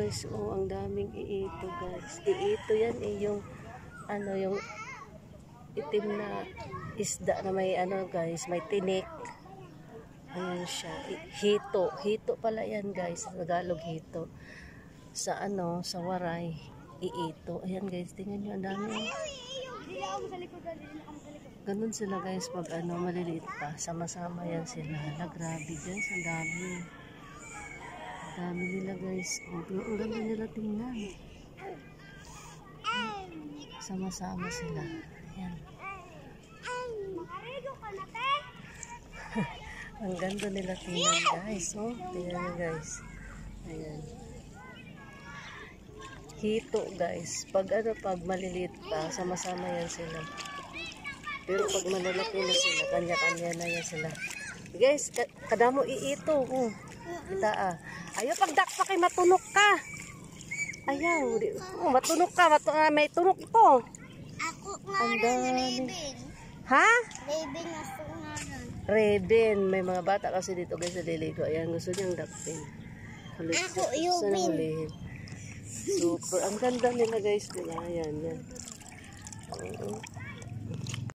guys, oh, ang daming iito guys. Iito yan eh, yung ano, yung itim na isda na may ano guys, may tinik. Ayan siya, hito. Hito pala yan guys, sa Tagalog hito. Sa ano, sa Waray, iito. Ayan guys, tingnan nyo, ang dami. Ganun sila guys, pag ano, maliliit pa. Sama-sama yan sila. Grabe guys, ang dami. Dami nila guys. Ang ganda nila tingnan. Sama-sama sila. Ayan. Ang ganda nila tingnan guys. Oh, tingnan nyo guys. Ayan. Hito guys. Pag ano, pag maliliit pa, sama-sama yan sila. Pero pag malalaki na sila, kanya-kanya na yan sila. Guys, kadamo iito. Oh. Kita ah. Ayaw pagdakpa kay matunok ka. Ayaw. Oh, matunok ka. May tunok ito. Ako nga rin, Raven. Ha? Raven na sungaran. Raven. May mga bata kasi dito guys sa liligo. Ayan, gusto niyang dakpin. Ako, Yubin. Super. Ang ganda nila guys nila. Ayan, yan.